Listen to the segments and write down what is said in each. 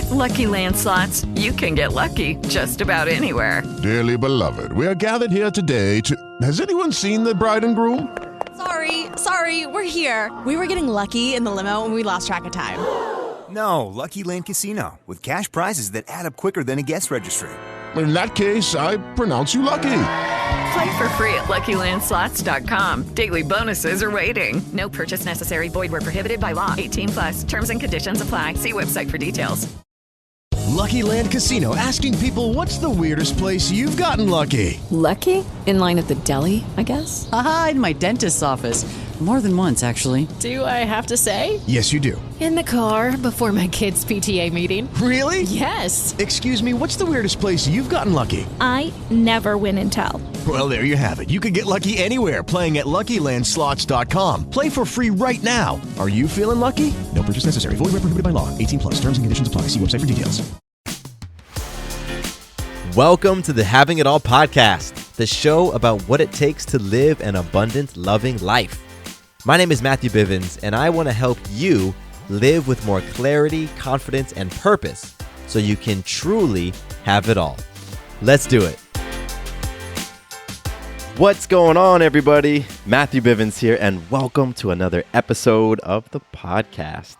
With Lucky Land Slots, you can get lucky just about anywhere. Dearly beloved, we are gathered here today to... Has anyone seen the bride and groom? Sorry, we're here. We were getting lucky in the limo and we lost track of time. No, Lucky Land Casino, with cash prizes that add up quicker than a guest registry. In that case, I pronounce you lucky. Play for free at LuckyLandSlots.com. Daily bonuses are waiting. No purchase necessary. Void where prohibited by law. 18+. Terms and conditions apply. See website for details. Lucky Land Casino, asking people, what's the weirdest place you've gotten lucky? Lucky? In line at the deli, I guess? Aha, in my dentist's office. More than once, actually. Do I have to say? Yes, you do. In the car before my kids' PTA meeting. Really? Yes. Excuse me, what's the weirdest place you've gotten lucky? I never win and tell. Well, there you have it. You can get lucky anywhere, playing at LuckyLandSlots.com. Play for free right now. Are you feeling lucky? No purchase necessary. Void where prohibited by law. 18+. Terms and conditions apply. See website for details. Welcome to the Having It All podcast, the show about what it takes to live an abundant, loving life. My name is Matthew Bivens, and I want to help you live with more clarity, confidence, and purpose so you can truly have it all. Let's do it. What's going on, everybody? Matthew Bivens here, and welcome to another episode of the podcast.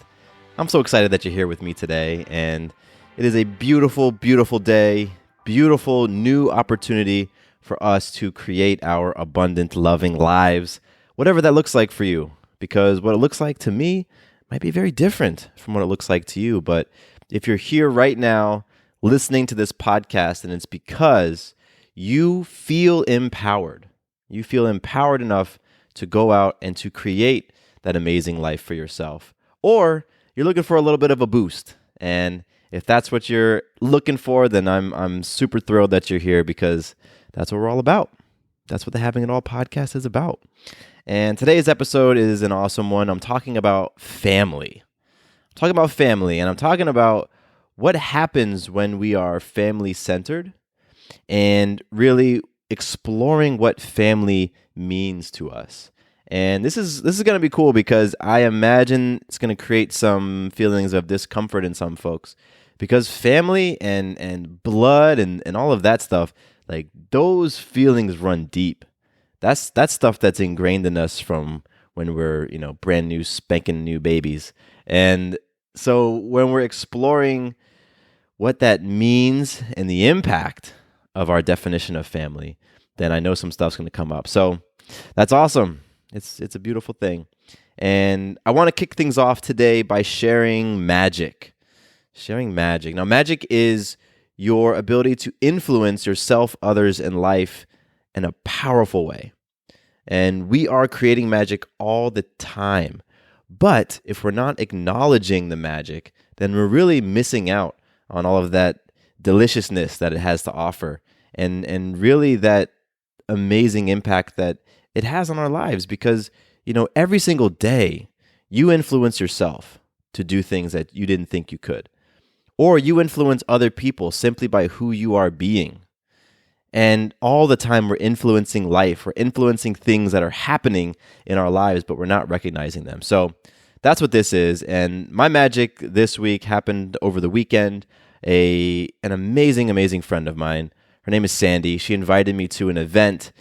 I'm so excited that you're here with me today, and it is a beautiful, beautiful day, beautiful new opportunity for us to create our abundant, loving lives, whatever that looks like for you, because what it looks like to me might be very different from what it looks like to you. But if you're here right now listening to this podcast, and it's because you feel empowered enough to go out and to create that amazing life for yourself, or you're looking for a little bit of a boost. And if that's what you're looking for, then I'm super thrilled that you're here, because that's what we're all about. That's what the Having It All podcast is about. And today's episode is an awesome one. I'm talking about family. And I'm talking about what happens when we are family-centered and really exploring what family means to us. And this is going to be cool, because I imagine it's going to create some feelings of discomfort in some folks, because family and blood and all of that stuff, like, those feelings run deep. That's stuff that's ingrained in us from when we're, brand new, spanking new babies. And so when we're exploring what that means and the impact of our definition of family, then I know some stuff's going to come up. So that's awesome. It's a beautiful thing. And I want to kick things off today by sharing magic. Now, magic is your ability to influence yourself, others, and life in a powerful way. And we are creating magic all the time. But if we're not acknowledging the magic, then we're really missing out on all of that deliciousness that it has to offer, and really that amazing impact that it has on our lives. Because, every single day you influence yourself to do things that you didn't think you could. Or you influence other people simply by who you are being. And all the time we're influencing life. We're influencing things that are happening in our lives, but we're not recognizing them. So that's what this is. And my magic this week happened over the weekend. An amazing, amazing friend of mine, her name is Sandy. She invited me to an event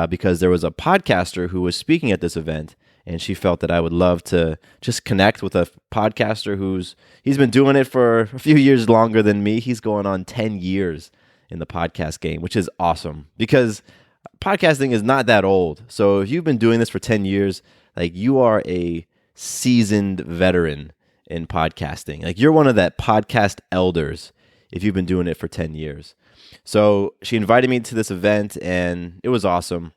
because there was a podcaster who was speaking at this event. And she felt that I would love to just connect with a podcaster he's been doing it for a few years longer than me. He's going on 10 years in the podcast game, which is awesome, because podcasting is not that old. So if you've been doing this for 10 years, like, you are a seasoned veteran in podcasting. Like, you're one of that podcast elders if you've been doing it for 10 years. So she invited me to this event, and it was awesome.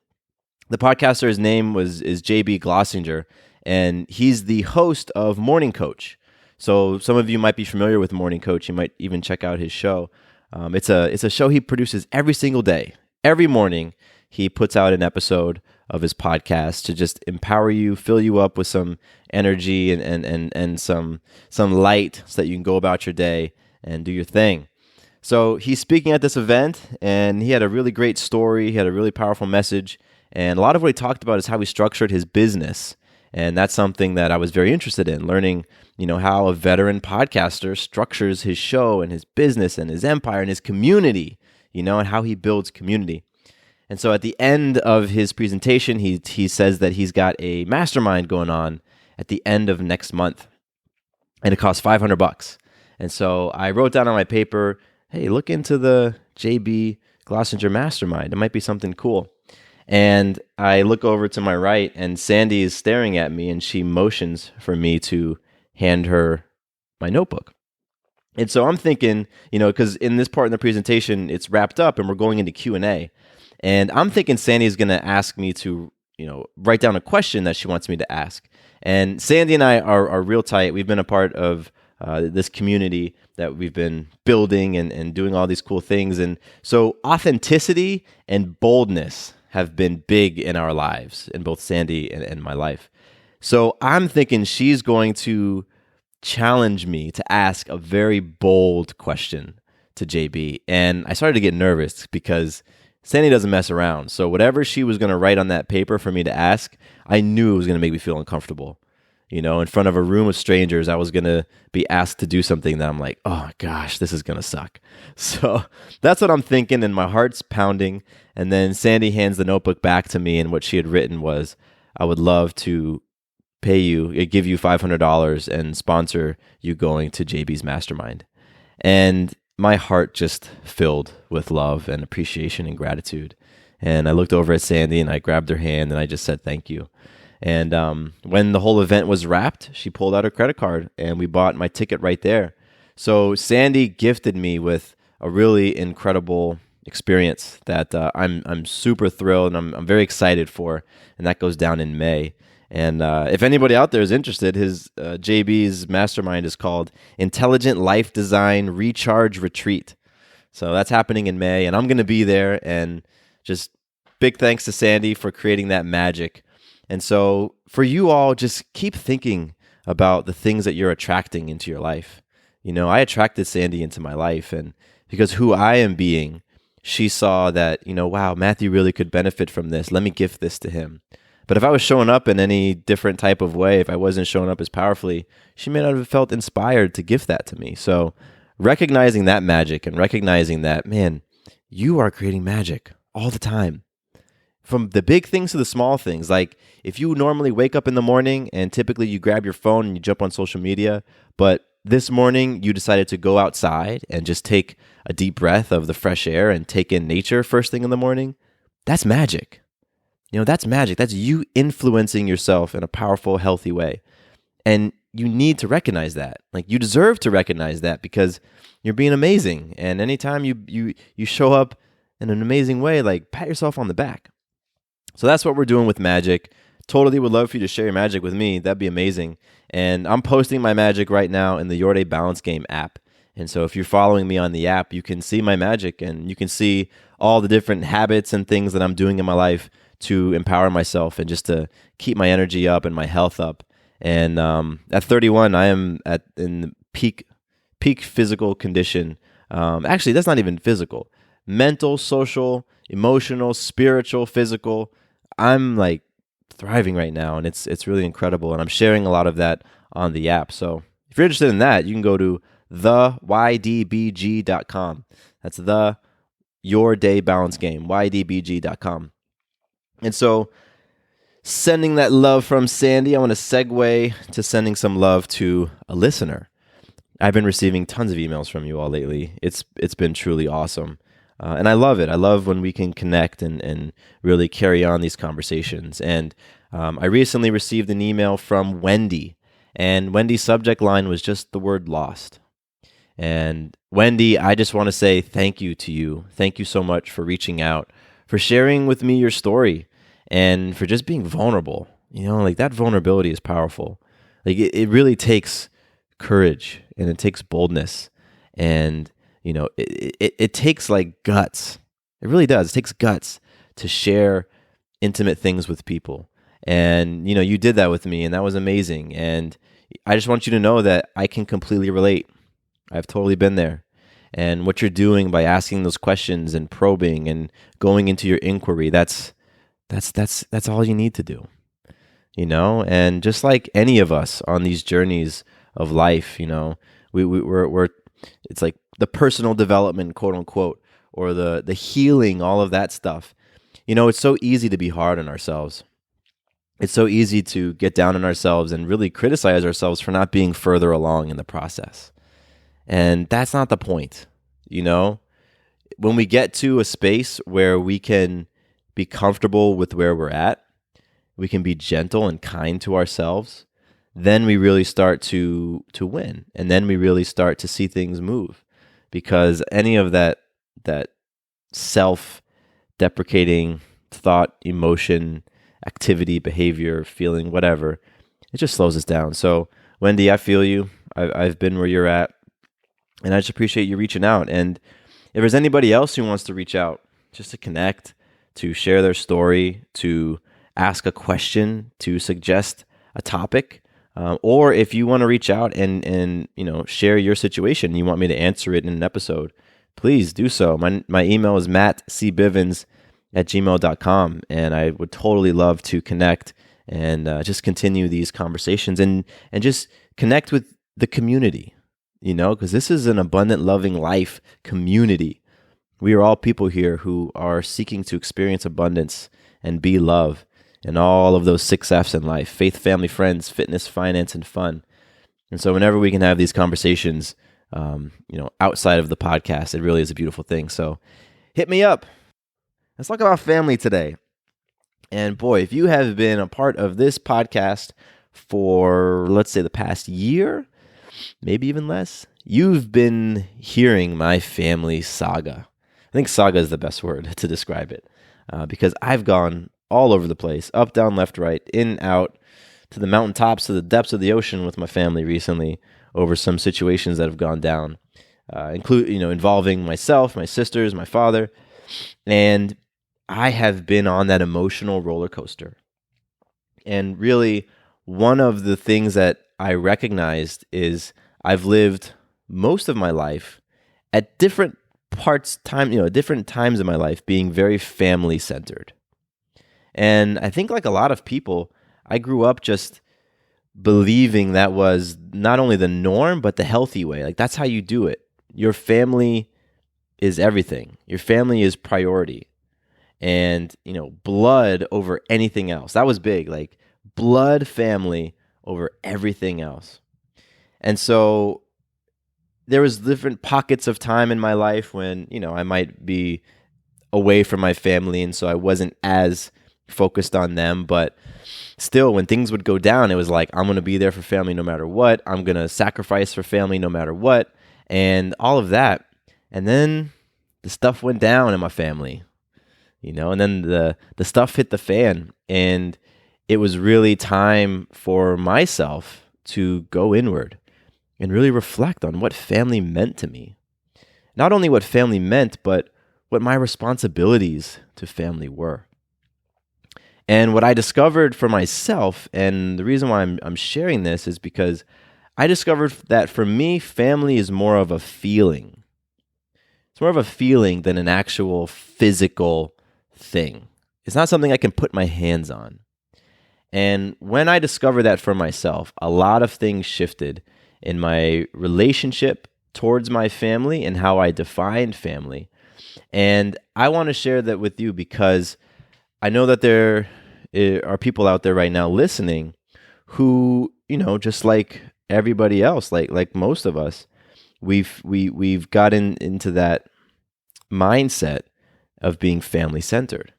The podcaster's name is JB Glossinger, and he's the host of Morning Coach. So some of you might be familiar with Morning Coach. You might even check out his show. It's a show he produces every single day. Every morning, he puts out an episode of his podcast to just empower you, fill you up with some energy and some light, so that you can go about your day and do your thing. So he's speaking at this event, and he had a really great story. He had a really powerful message. And a lot of what he talked about is how he structured his business And that's something that I was very interested in, learning, how a veteran podcaster structures his show and his business and his empire and his community, and how he builds community. And so at the end of his presentation, he says that he's got a mastermind going on at the end of next month, and it costs $500. And so I wrote down on my paper, hey, look into the JB Glossinger mastermind. It might be something cool. And I look over to my right, and Sandy is staring at me, and she motions for me to hand her my notebook. And so I'm thinking, because in this part in the presentation, it's wrapped up and we're going into Q&A. And I'm thinking Sandy is going to ask me to, write down a question that she wants me to ask. And Sandy and I are real tight. We've been a part of this community that we've been building and doing all these cool things. And so authenticity and boldness have been big in our lives, in both Sandy and my life. So I'm thinking she's going to challenge me to ask a very bold question to JB. And I started to get nervous because Sandy doesn't mess around. So whatever she was going to write on that paper for me to ask, I knew it was going to make me feel uncomfortable. In front of a room of strangers, I was going to be asked to do something that I'm like, oh gosh, this is going to suck. So that's what I'm thinking, and my heart's pounding. And then Sandy hands the notebook back to me, and what she had written was, I would love to pay you, give you $500 and sponsor you going to JB's mastermind. And my heart just filled with love and appreciation and gratitude. And I looked over at Sandy and I grabbed her hand and I just said, thank you. And when the whole event was wrapped, she pulled out her credit card and we bought my ticket right there. So Sandy gifted me with a really incredible experience that I'm super thrilled and I'm very excited for. And that goes down in May. And if anybody out there is interested, his JB's mastermind is called Intelligent Life Design Recharge Retreat. So that's happening in May, and I'm going to be there. And just big thanks to Sandy for creating that magic. And so for you all, just keep thinking about the things that you're attracting into your life. I attracted Sandy into my life, and because who I am being, she saw that, wow, Matthew really could benefit from this. Let me gift this to him. But if I was showing up in any different type of way, if I wasn't showing up as powerfully, she may not have felt inspired to gift that to me. So recognizing that magic and recognizing that, man, you are creating magic all the time. From the big things to the small things. Like if you normally wake up in the morning and typically you grab your phone and you jump on social media, but this morning you decided to go outside and just take a deep breath of the fresh air and take in nature first thing in the morning, that's magic. That's magic. That's you influencing yourself in a powerful, healthy way. And you need to recognize that. Like you deserve to recognize that because you're being amazing. And anytime you show up in an amazing way, like pat yourself on the back. So that's what we're doing with magic. Totally would love for you to share your magic with me. That'd be amazing. And I'm posting my magic right now in the Your Day Balance Game app. And so if you're following me on the app, you can see my magic and you can see all the different habits and things that I'm doing in my life to empower myself and just to keep my energy up and my health up. And at 31, I am in peak physical condition. Actually, that's not even physical. Mental, social, emotional, spiritual, physical. I'm like thriving right now, and it's really incredible. And I'm sharing a lot of that on the app. So if you're interested in that, you can go to theydbg.com. That's the Your Day Balance Game, ydbg.com. And so sending that love from Sandy, I want to segue to sending some love to a listener. I've been receiving tons of emails from you all lately. It's been truly awesome. And I love it. I love when we can connect and really carry on these conversations. And I recently received an email from Wendy. And Wendy's subject line was just the word lost. And Wendy, I just want to say thank you to you. Thank you so much for reaching out, for sharing with me your story, and for just being vulnerable. Like that vulnerability is powerful. Like it really takes courage and it takes boldness. And, it takes like guts. It really does. It takes guts to share intimate things with people. And, you did that with me and that was amazing. And I just want you to know that I can completely relate. I've totally been there. And what you're doing by asking those questions and probing and going into your inquiry, that's all you need to do. And just like any of us on these journeys of life, we're it's like the personal development, quote unquote, or the healing, all of that stuff. It's so easy to be hard on ourselves. It's so easy to get down on ourselves and really criticize ourselves for not being further along in the process. And that's not the point. When we get to a space where we can be comfortable with where we're at, we can be gentle and kind to ourselves, then we really start to win. And then we really start to see things move. Because any of that self-deprecating thought, emotion, activity, behavior, feeling, whatever, it just slows us down. So, Wendy, I feel you. I've been where you're at, and I just appreciate you reaching out. And if there's anybody else who wants to reach out, just to connect, to share their story, to ask a question, to suggest a topic, or if you want to reach out and share your situation, and you want me to answer it in an episode, please do so. My email is mattcbivens@gmail.com, and I would totally love to connect and just continue these conversations and just connect with the community, because this is an abundant, loving life community. We are all people here who are seeking to experience abundance and be love and all of those 6 F's in life: faith, family, friends, fitness, finance, and fun. And so whenever we can have these conversations, outside of the podcast, it really is a beautiful thing. So hit me up. Let's talk about family today. And boy, if you have been a part of this podcast for, let's say, the past year, maybe even less, you've been hearing my family saga. I think saga is the best word to describe it, because I've gone all over the place, up, down, left, right, in, out, to the mountaintops, to the depths of the ocean with my family recently over some situations that have gone down, involving myself, my sisters, my father, and I have been on that emotional roller coaster. And really, one of the things that I recognized is I've lived most of my life at different different times in my life being very family centered. And I think, like a lot of people, I grew up just believing that was not only the norm, but the healthy way. Like, that's how you do it. Your family is everything. Your family is priority. And, blood over anything else. That was big. Like, blood family over everything else. And so there was different pockets of time in my life when, I might be away from my family, and so I wasn't as focused on them. But still, when things would go down, it was like, I'm going to be there for family no matter what. I'm going to sacrifice for family no matter what, and all of that. And then the stuff went down in my family, and then the stuff hit the fan, and it was really time for myself to go inward and really reflect on what family meant to me. Not only what family meant, but what my responsibilities to family were. And what I discovered for myself, and the reason why I'm sharing this, is because I discovered that for me, family is more of a feeling. It's more of a feeling than an actual physical thing. It's not something I can put my hands on. And when I discovered that for myself, a lot of things shifted in my relationship towards my family and how I defined family. And I want to share that with you because I know that there are people out there right now listening who, just like everybody else, like most of us, we've gotten into that mindset of being family centered.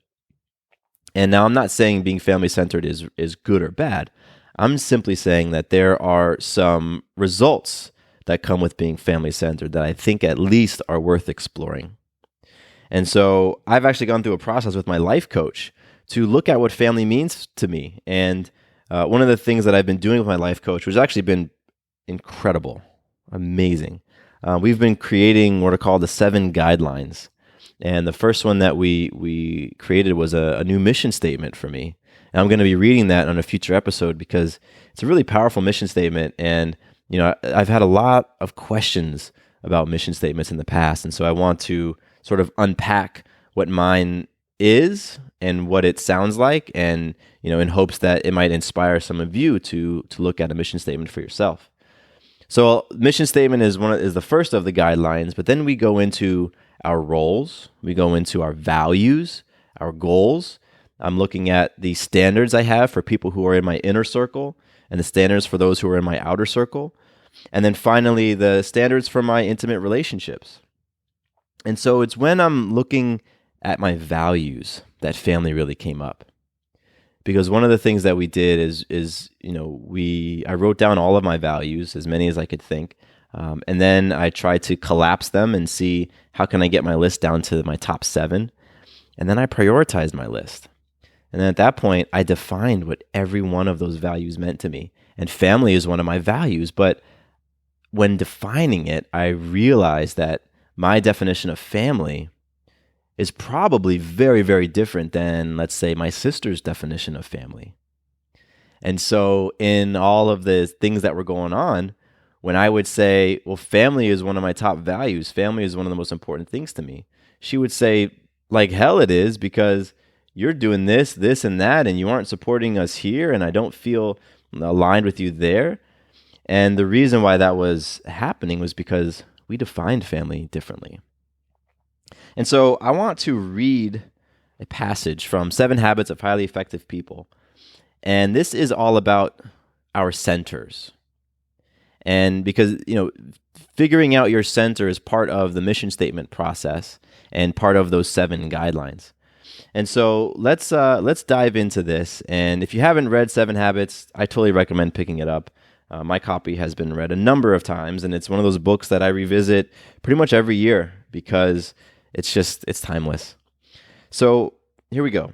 And now I'm not saying being family centered is good or bad. I'm simply saying that there are some results that come with being family centered that I think at least are worth exploring. And so I've actually gone through a process with my life coach to look at what family means to me. And one of the things that I've been doing with my life coach, which has actually been incredible, amazing. We've been creating what are called the 7 guidelines. And the first one that we created was a new mission statement for me. And I'm going to be reading that on a future episode because it's a really powerful mission statement. And, I've had a lot of questions about mission statements in the past. And so I want to sort of unpack what mine is and what it sounds like, and in hopes that it might inspire some of you to look at a mission statement for yourself. So mission statement is the first of the guidelines, but then we go into our roles, we go into our values, our goals. I'm looking at the standards I have for people who are in my inner circle and the standards for those who are in my outer circle. And then finally, the standards for my intimate relationships. And so it's when I'm looking at my values that family really came up. Because one of the things that we did is I wrote down all of my values, as many as I could think. And then I tried to collapse them and see how can I get my list down to my top 7. And then I prioritized my list. And then at that point, I defined what every one of those values meant to me. And family is one of my values. But when defining it, I realized that my definition of family is probably very, very different than, let's say, my sister's definition of family. And so in all of the things that were going on, when I would say, well, family is one of my top values, family is one of the most important things to me, she would say, like hell it is, because you're doing this, this, and that, and you aren't supporting us here, and I don't feel aligned with you there. And the reason why that was happening was because we defined family differently. And so I want to read a passage from 7 Habits of Highly Effective People. And this is all about our centers. And because, figuring out your center is part of the mission statement process and part of those 7 guidelines. And so let's dive into this. And if you haven't read 7 Habits, I totally recommend picking it up. My copy has been read a number of times, and it's one of those books that I revisit pretty much every year because it's timeless. So here we go.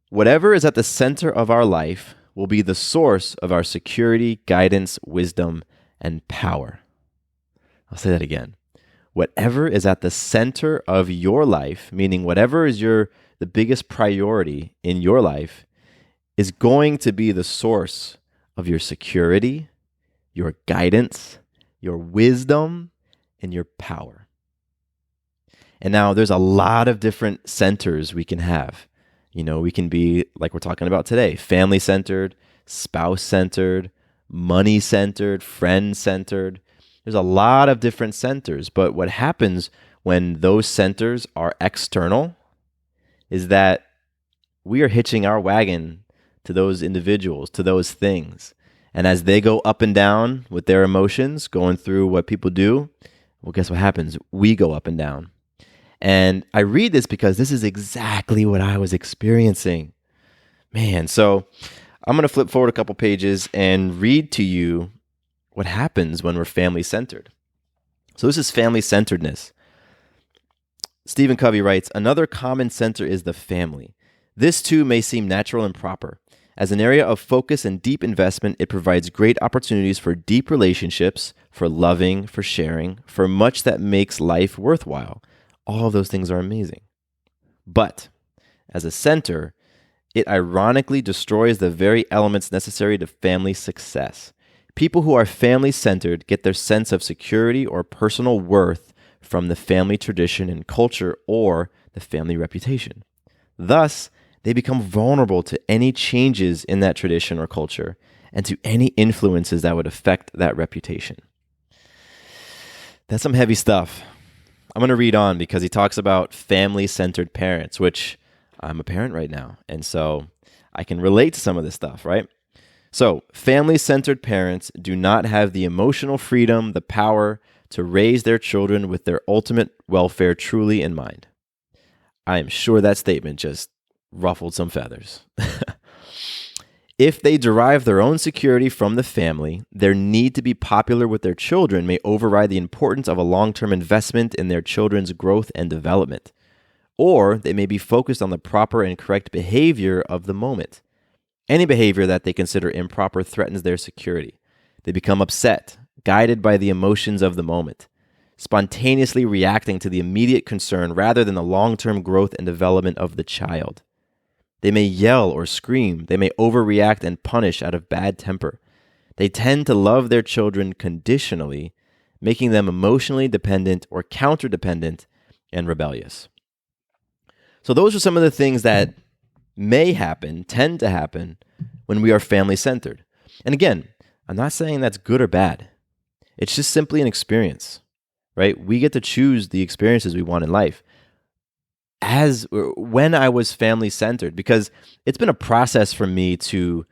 Whatever is at the center of our life will be the source of our security, guidance, wisdom, and power. I'll say that again. Whatever is at the center of your life, meaning whatever is the biggest priority in your life, is going to be the source of your security, your guidance, your wisdom, and your power. And now there's a lot of different centers we can have. We can be, like we're talking about today, family-centered, spouse-centered, money-centered, friend-centered. There's a lot of different centers, but what happens when those centers are external is that we are hitching our wagon to those individuals, to those things. And as they go up and down with their emotions, going through what people do, well, guess what happens? We go up and down. And I read this because this is exactly what I was experiencing. Man, so I'm going to flip forward a couple pages and read to you what happens when we're family-centered. So this is family-centeredness. Stephen Covey writes, another common center is the family. This too may seem natural and proper. As an area of focus and deep investment, it provides great opportunities for deep relationships, for loving, for sharing, for much that makes life worthwhile. All of those things are amazing. But as a center, it ironically destroys the very elements necessary to family success. People who are family-centered get their sense of security or personal worth from the family tradition and culture or the family reputation. Thus, they become vulnerable to any changes in that tradition or culture and to any influences that would affect that reputation. That's some heavy stuff. I'm going to read on because he talks about family-centered parents, which I'm a parent right now. And so I can relate to some of this stuff, right? So family-centered parents do not have the emotional freedom, the power to raise their children with their ultimate welfare truly in mind. I am sure that statement just ruffled some feathers. If they derive their own security from the family, their need to be popular with their children may override the importance of a long-term investment in their children's growth and development. Or they may be focused on the proper and correct behavior of the moment. Any behavior that they consider improper threatens their security. They become upset, guided by the emotions of the moment, spontaneously reacting to the immediate concern rather than the long-term growth and development of the child. They may yell or scream. They may overreact and punish out of bad temper. They tend to love their children conditionally, making them emotionally dependent or counter-dependent and rebellious. So those are some of the things that may happen, tend to happen when we are family centered. And again, I'm not saying that's good or bad. It's just simply an experience, right? We get to choose the experiences we want in life. As when I was family centered, because it's been a process for me to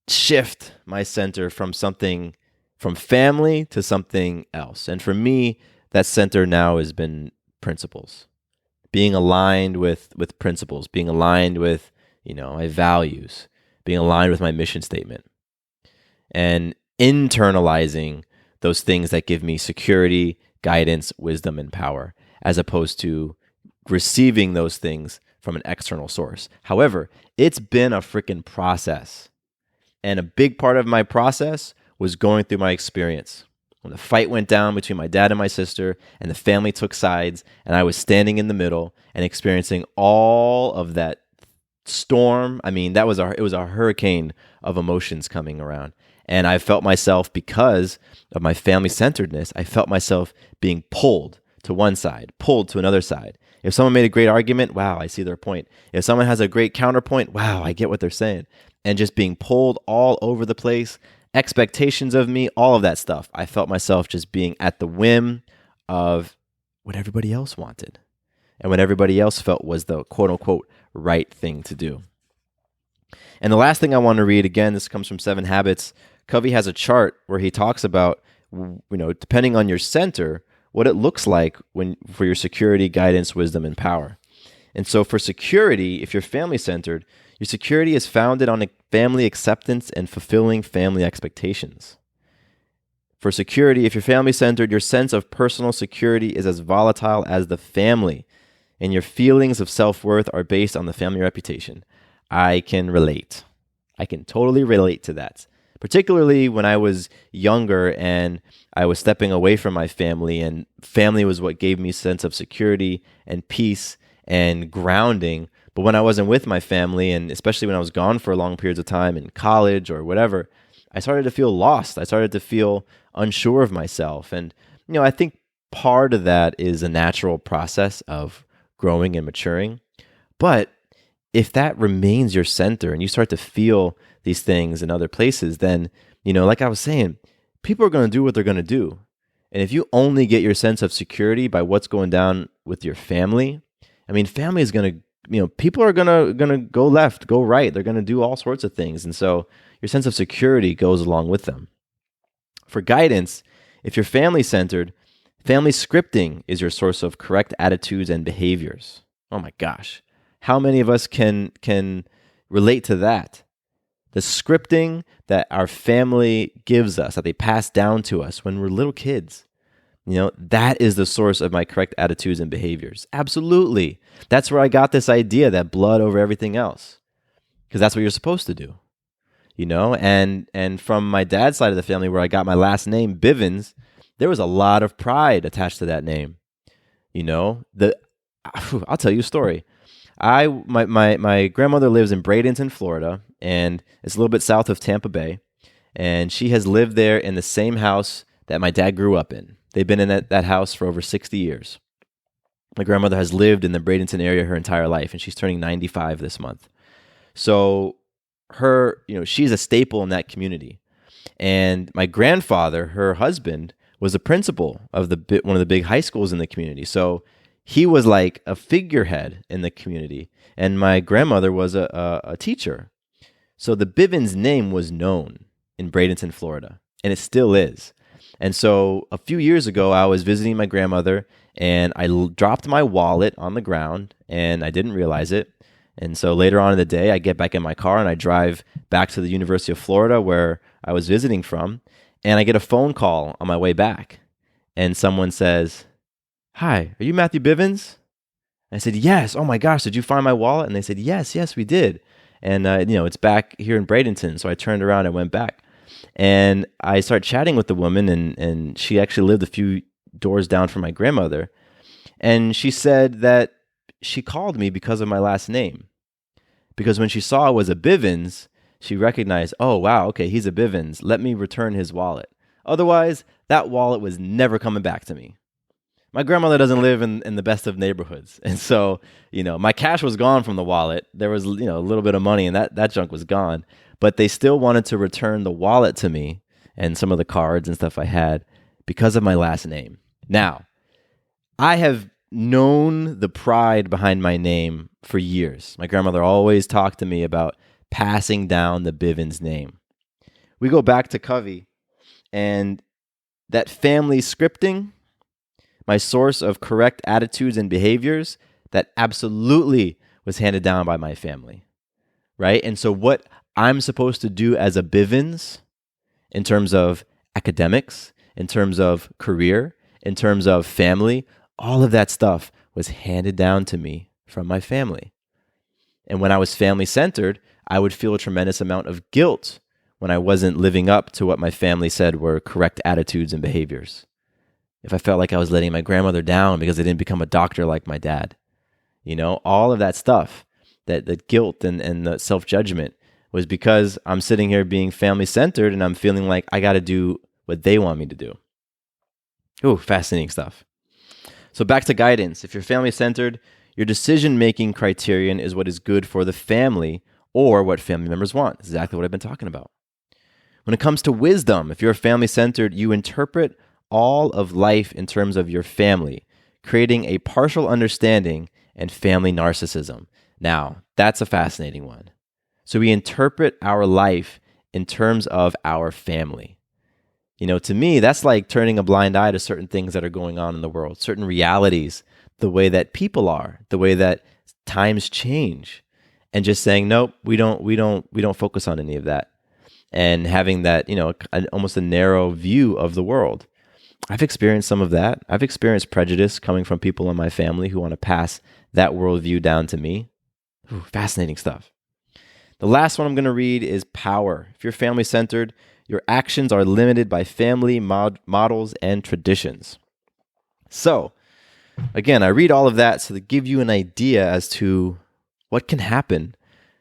shift my center from family to something else. And for me, that center now has been principles. Being aligned with principles, being aligned with, my values, being aligned with my mission statement, and internalizing those things that give me security, guidance, wisdom, and power, as opposed to receiving those things from an external source. However, it's been a freaking process. And a big part of my process was going through my experience. When the fight went down between my dad and my sister, and the family took sides, and I was standing in the middle and experiencing all of that storm. I mean, it was a hurricane of emotions coming around. And I felt myself, because of my family centeredness, I felt myself being pulled to one side, pulled to another side. If someone made a great argument, wow, I see their point. If someone has a great counterpoint, wow, I get what they're saying. And just being pulled all over the place, expectations of me, all of that stuff. I felt myself just being at the whim of what everybody else wanted and what everybody else felt was the quote unquote right thing to do. And the last thing I want to read, again, this comes from 7 Habits. Covey has a chart where he talks about, depending on your center, what it looks like for your security, guidance, wisdom, and power. And so for security, if you're family centered, your security is founded on a family acceptance and fulfilling family expectations. For security, if you're family centered, your sense of personal security is as volatile as the family, and your feelings of self-worth are based on the family reputation. I can relate. I can totally relate to that. Particularly when I was younger and I was stepping away from my family, and family was what gave me a sense of security and peace and grounding. But when I wasn't with my family, and especially when I was gone for long periods of time in college or whatever, I started to feel lost. I started to feel unsure of myself. And, I think part of that is a natural process of growing and maturing. But if that remains your center and you start to feel these things in other places, then, like I was saying, people are going to do what they're going to do. And if you only get your sense of security by what's going down with your family, family is going to, people are going to go left, go right. They're going to do all sorts of things. And so your sense of security goes along with them. For guidance, if you're family centered, family scripting is your source of correct attitudes and behaviors. Oh my gosh. How many of us can relate to that? The scripting that our family gives us, that they pass down to us when we're little kids. That is the source of my correct attitudes and behaviors. Absolutely. That's where I got this idea that blood over everything else. Because that's what you're supposed to do. And from my dad's side of the family, where I got my last name, Bivens, there was a lot of pride attached to that name. I'll tell you a story. My grandmother lives in Bradenton, Florida, and it's a little bit south of Tampa Bay. And she has lived there in the same house that my dad grew up in. They've been in that house for over 60 years. My grandmother has lived in the Bradenton area her entire life, and she's turning 95 this month. So she's a staple in that community. And my grandfather, her husband, was a principal of one of the big high schools in the community. So he was like a figurehead in the community. And my grandmother was a teacher. So the Bivens name was known in Bradenton, Florida, and it still is. And so a few years ago, I was visiting my grandmother, and I dropped my wallet on the ground, and I didn't realize it. And so later on in the day, I get back in my car, and I drive back to the University of Florida, where I was visiting from, and I get a phone call on my way back. And someone says, "Hi, are you Matthew Bivens?" I said, "Yes. Oh my gosh, did you find my wallet?" And they said, yes, we did. And, it's back here in Bradenton. So I turned around and went back. And I started chatting with the woman, and she actually lived a few doors down from my grandmother. And she said that she called me because of my last name. Because when she saw I was a Bivens, she recognized, oh, wow, okay, he's a Bivens. Let me return his wallet. Otherwise, that wallet was never coming back to me. My grandmother doesn't live in the best of neighborhoods. And so, my cash was gone from the wallet. There was, a little bit of money and that junk was gone. But they still wanted to return the wallet to me and some of the cards and stuff I had because of my last name. Now, I have known the pride behind my name for years. My grandmother always talked to me about passing down the Bivens name. We go back to Covey, and that family scripting, my source of correct attitudes and behaviors, that absolutely was handed down by my family, right? And so what I'm supposed to do as a Bivens in terms of academics, in terms of career, in terms of family, all of that stuff was handed down to me from my family. And when I was family-centered, I would feel a tremendous amount of guilt when I wasn't living up to what my family said were correct attitudes and behaviors. If I felt like I was letting my grandmother down because I didn't become a doctor like my dad. All of that stuff, that guilt and the self-judgment was because I'm sitting here being family-centered and I'm feeling like I got to do what they want me to do. Ooh, fascinating stuff. So back to guidance. If you're family-centered, your decision-making criterion is what is good for the family or what family members want. Exactly what I've been talking about. When it comes to wisdom, if you're family-centered, you interpret all of life in terms of your family, creating a partial understanding and family narcissism. Now, that's a fascinating one. So we interpret our life in terms of our family. To me, that's like turning a blind eye to certain things that are going on in the world, certain realities, the way that people are, the way that times change, and just saying, nope, we don't focus on any of that. And having that, almost a narrow view of the world. I've experienced some of that. I've experienced prejudice coming from people in my family who want to pass that worldview down to me. Ooh, fascinating stuff. The last one I'm going to read is power. If you're family-centered, your actions are limited by family models and traditions. So, again, I read all of that to give you an idea as to what can happen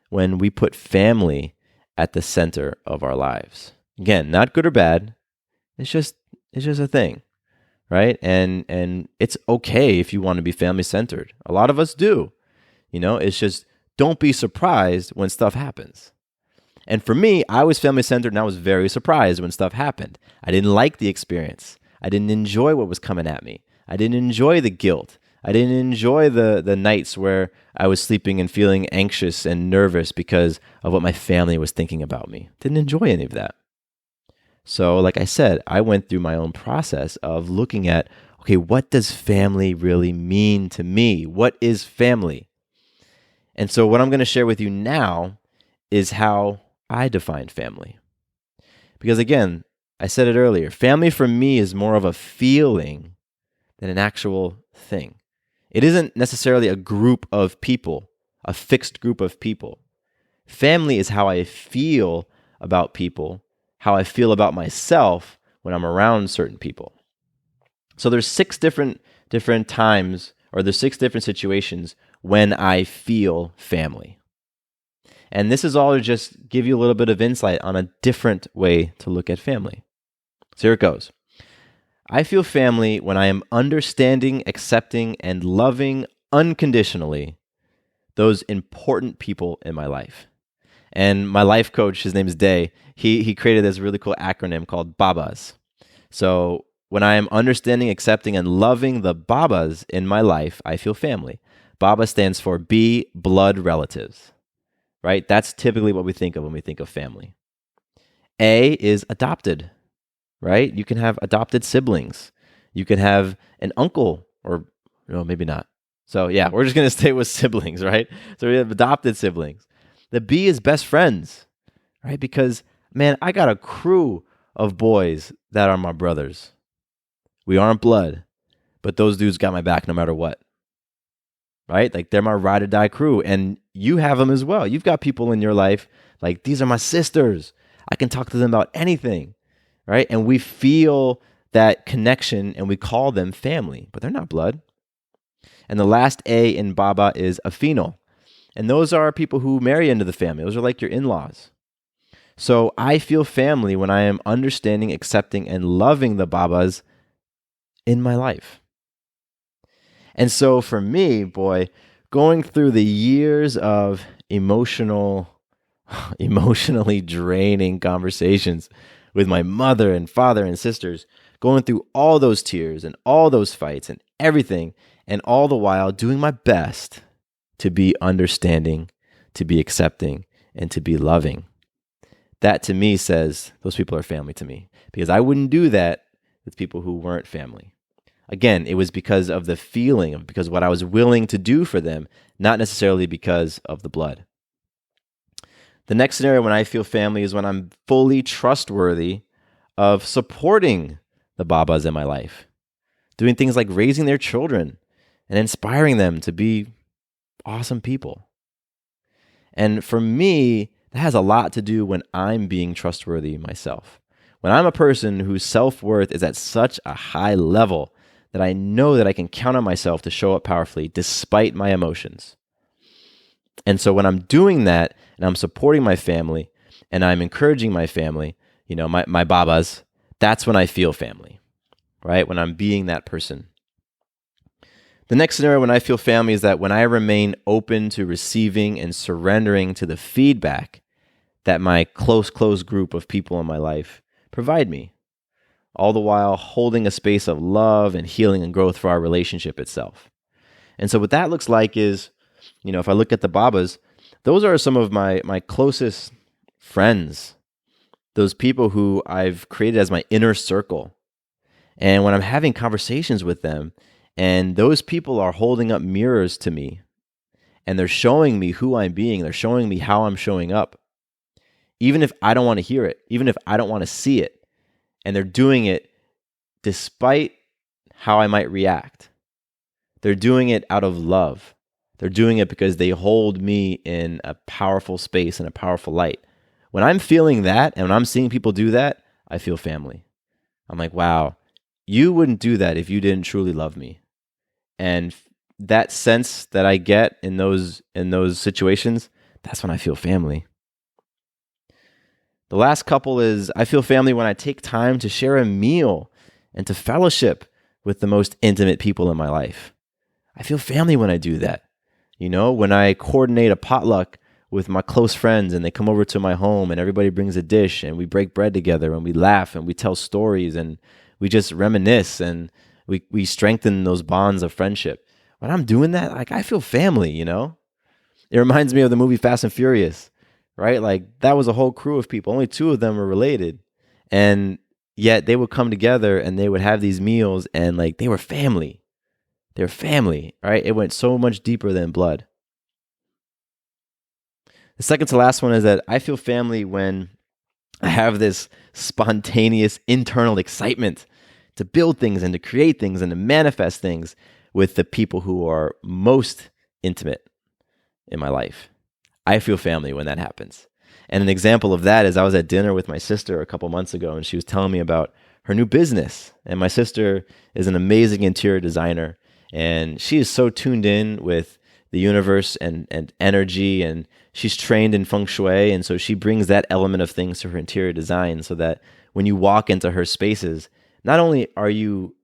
when we put family at the center of our lives. Again, not good or bad. It's just a thing, right? And it's okay if you want to be family-centered. A lot of us do. It's just don't be surprised when stuff happens. And for me, I was family-centered and I was very surprised when stuff happened. I didn't like the experience. I didn't enjoy what was coming at me. I didn't enjoy the guilt. I didn't enjoy the nights where I was sleeping and feeling anxious and nervous because of what my family was thinking about me. Didn't enjoy any of that. So like I said, I went through my own process of looking at, okay, what does family really mean to me? What is family? And so what I'm going to share with you now is how I define family. Because again, I said it earlier, family for me is more of a feeling than an actual thing. It isn't necessarily a group of people, a fixed group of people. Family is how I feel about people, how I feel about myself when I'm around certain people. So there's 6 different times, or there's 6 different situations when I feel family. And this is all to just give you a little bit of insight on a different way to look at family. So here it goes. I feel family when I am understanding, accepting, and loving unconditionally those important people in my life. And my life coach, his name is Day, he created this really cool acronym called BABAs. So when I am understanding, accepting, and loving the BABAs in my life, I feel family. BABA stands for B, blood relatives, right? That's typically what we think of when we think of family. A is adopted, right? You can have adopted siblings. You can have an uncle, or maybe not. So yeah, we're just going to stay with siblings, right? So we have adopted siblings. The B is best friends, right? Because, man, I got a crew of boys that are my brothers. We aren't blood, but those dudes got my back no matter what, right? Like, they're my ride or die crew, and you have them as well. You've got people in your life, like, these are my sisters. I can talk to them about anything, right? And we feel that connection, and we call them family, but they're not blood. And the last A in Baba is affinal. And those are people who marry into the family. Those are like your in-laws. So I feel family when I am understanding, accepting, and loving the Babas in my life. And so for me, boy, going through the years of emotionally draining conversations with my mother and father and sisters, going through all those tears and all those fights and everything, and all the while doing my best to be understanding, to be accepting, and to be loving. That to me says those people are family to me, because I wouldn't do that with people who weren't family. Again, it was because of the feeling, because what I was willing to do for them, not necessarily because of the blood. The next scenario when I feel family is when I'm fully trustworthy of supporting the Babas in my life, doing things like raising their children and inspiring them to be awesome people. And for me, that has a lot to do when I'm being trustworthy myself. When I'm a person whose self-worth is at such a high level that I know that I can count on myself to show up powerfully despite my emotions. And so when I'm doing that and I'm supporting my family and I'm encouraging my family, my Babas, that's when I feel family, right? When I'm being that person. The next scenario when I feel family is that when I remain open to receiving and surrendering to the feedback that my close group of people in my life provide me, all the while holding a space of love and healing and growth for our relationship itself. And so what that looks like is, if I look at the Babas, those are some of my closest friends, those people who I've created as my inner circle. And when I'm having conversations with them, and those people are holding up mirrors to me, and they're showing me who I'm being, they're showing me how I'm showing up, even if I don't want to hear it, even if I don't want to see it, and they're doing it despite how I might react. They're doing it out of love. They're doing it because they hold me in a powerful space and a powerful light. When I'm feeling that and when I'm seeing people do that, I feel family. I'm like, wow, you wouldn't do that if you didn't truly love me. And that sense that I get in those situations, that's when I feel family. The last couple is I feel family when I take time to share a meal and to fellowship with the most intimate people in my life. I feel family when I do that. When I coordinate a potluck with my close friends and they come over to my home and everybody brings a dish and we break bread together and we laugh and we tell stories and we just reminisce and we strengthen those bonds of friendship. When I'm doing that, I feel family, It reminds me of the movie Fast and Furious, right? That was a whole crew of people. Only 2 of them were related. And yet they would come together and they would have these meals and they were family. They're family, right? It went so much deeper than blood. The second to last one is that I feel family when I have this spontaneous internal excitement to build things and to create things and to manifest things with the people who are most intimate in my life. I feel family when that happens. And an example of that is I was at dinner with my sister a couple months ago and she was telling me about her new business. And my sister is an amazing interior designer. And she is so tuned in with the universe and energy, and she's trained in feng shui. And so she brings that element of things to her interior design so that when you walk into her spaces, not only are you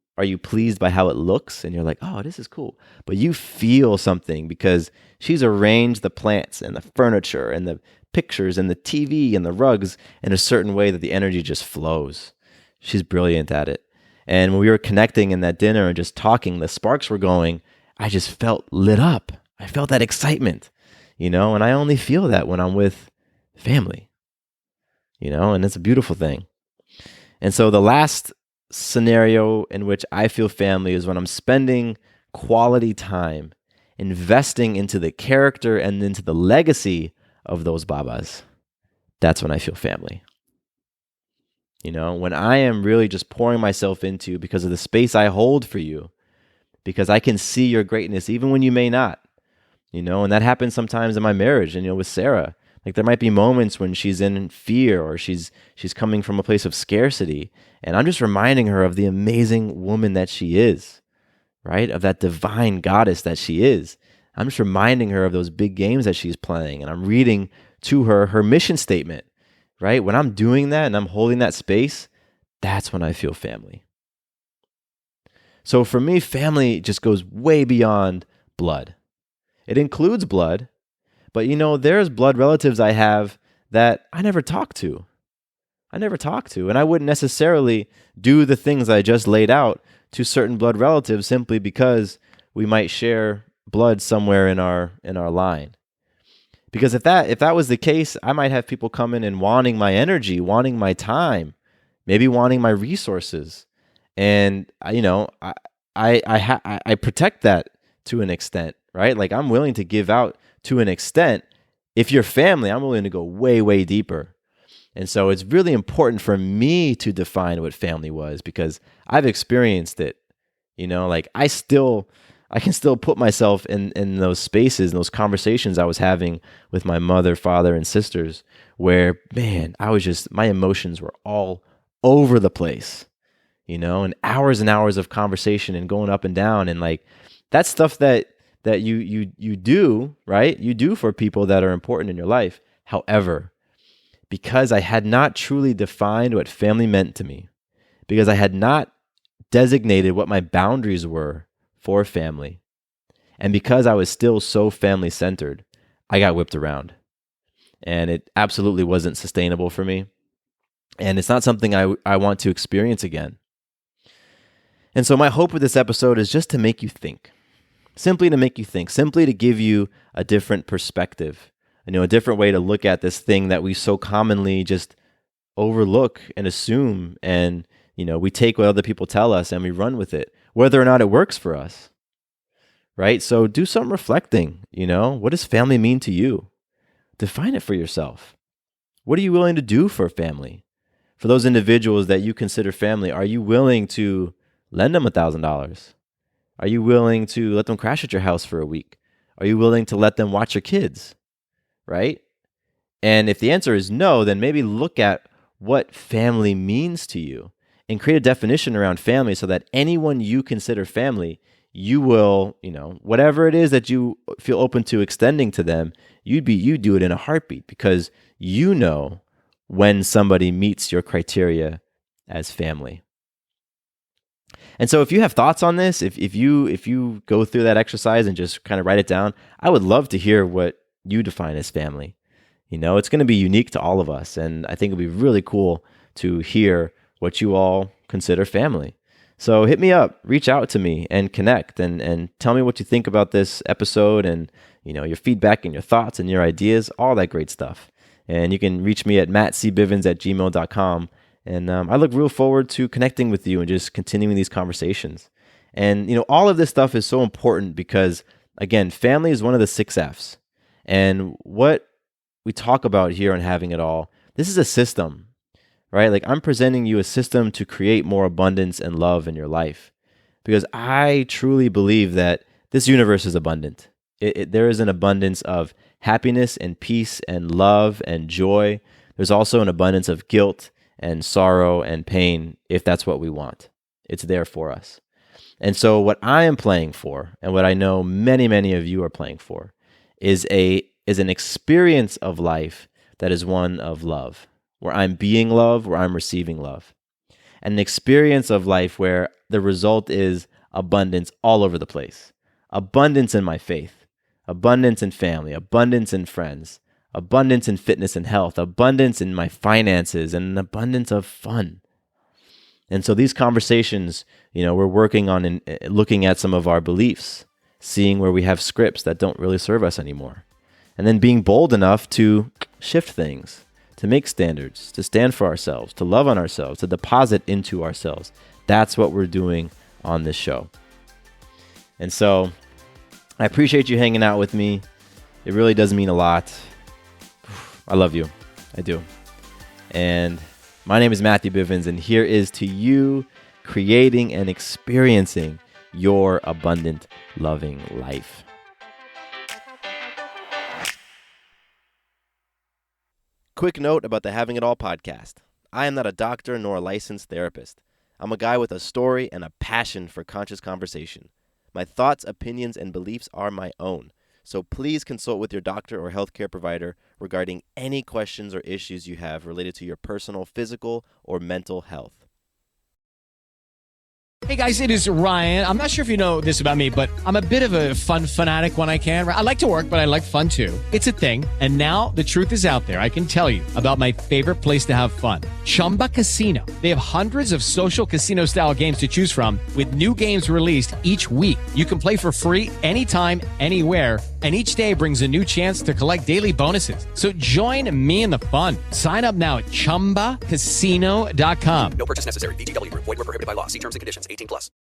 pleased by how it looks and you're like, oh, this is cool, but you feel something because she's arranged the plants and the furniture and the pictures and the TV and the rugs in a certain way that the energy just flows. She's brilliant at it. And when we were connecting in that dinner and just talking, the sparks were going, I just felt lit up. I felt that excitement, and I only feel that when I'm with family, and it's a beautiful thing. And so the last scenario in which I feel family is when I'm spending quality time investing into the character and into the legacy of those Babas. That's when I feel family. When I am really just pouring myself into because of the space I hold for you, because I can see your greatness even when you may not, and that happens sometimes in my marriage and, with Sarah, there might be moments when she's in fear or she's coming from a place of scarcity. And I'm just reminding her of the amazing woman that she is, right? Of that divine goddess that she is. I'm just reminding her of those big games that she's playing. And I'm reading to her mission statement, right? When I'm doing that and I'm holding that space, that's when I feel family. So for me, family just goes way beyond blood. It includes blood, but there's blood relatives I have that I never talk to. And I wouldn't necessarily do the things I just laid out to certain blood relatives simply because we might share blood somewhere in our line. Because if that was the case, I might have people come in and wanting my energy, wanting my time, maybe wanting my resources. And I protect that to an extent, right? Like I'm willing to give out to an extent. If you're family, I'm willing to go way, way deeper. And so it's really important for me to define what family was because I've experienced it. Like I can still put myself in those spaces, in those conversations I was having with my mother, father, and sisters where, man, my emotions were all over the place, and hours of conversation and going up and down. And like, that's stuff that you do, right? You do for people that are important in your life. However, because I had not truly defined what family meant to me, because I had not designated what my boundaries were for family, and because I was still so family centered, I got whipped around. And it absolutely wasn't sustainable for me. And it's not something I want to experience again. And so my hope with this episode is just to make you think. Simply to make you think. Simply to give you a different perspective. A different way to look at this thing that we so commonly just overlook and assume. And, we take what other people tell us and we run with it, whether or not it works for us. Right? So do some reflecting. What does family mean to you? Define it for yourself. What are you willing to do for family? For those individuals that you consider family, are you willing to lend them $1,000? Are you willing to let them crash at your house for a week? Are you willing to let them watch your kids? Right? And if the answer is no, then maybe look at what family means to you and create a definition around family so that anyone you consider family, you will, whatever it is that you feel open to extending to them, you do it in a heartbeat because you know when somebody meets your criteria as family. And so if you have thoughts on this, if you go through that exercise and just kind of write it down, I would love to hear what you define as family. It's going to be unique to all of us. And I think it'll be really cool to hear what you all consider family. So hit me up, reach out to me and connect and tell me what you think about this episode and, your feedback and your thoughts and your ideas, all that great stuff. And you can reach me at mattcbivens@gmail.com. And I look real forward to connecting with you and just continuing these conversations. And, all of this stuff is so important because, again, family is one of the 6 F's. And what we talk about here on Having It All, this is a system, right? Like I'm presenting you a system to create more abundance and love in your life because I truly believe that this universe is abundant. There is an abundance of happiness and peace and love and joy. There's also an abundance of guilt and sorrow and pain if that's what we want. It's there for us. And so what I am playing for and what I know many, many of you are playing for is an experience of life that is one of love, where I'm being love, where I'm receiving love. An experience of life where the result is abundance all over the place. Abundance in my faith, abundance in family, abundance in friends, abundance in fitness and health, abundance in my finances, and an abundance of fun. And so these conversations, we're working on and looking at some of our beliefs, seeing where we have scripts that don't really serve us anymore. And then being bold enough to shift things, to make standards, to stand for ourselves, to love on ourselves, to deposit into ourselves. That's what we're doing on this show. And so I appreciate you hanging out with me. It really does mean a lot. I love you. I do. And my name is Matthew Bivens, and here is to you creating and experiencing your abundant, loving life. Quick note about the Having It All podcast. I am not a doctor nor a licensed therapist. I'm a guy with a story and a passion for conscious conversation. My thoughts, opinions, and beliefs are my own. So please consult with your doctor or healthcare provider regarding any questions or issues you have related to your personal, physical, or mental health. Hey guys, it is Ryan. I'm not sure if you know this about me, but I'm a bit of a fun fanatic when I can. I like to work, but I like fun too. It's a thing. And now the truth is out there. I can tell you about my favorite place to have fun. Chumba Casino. They have hundreds of social casino style games to choose from with new games released each week. You can play for free anytime, anywhere. And each day brings a new chance to collect daily bonuses. So join me in the fun. Sign up now at ChumbaCasino.com. No purchase necessary. VGW Group. Void where prohibited by law. See terms and conditions. 18+.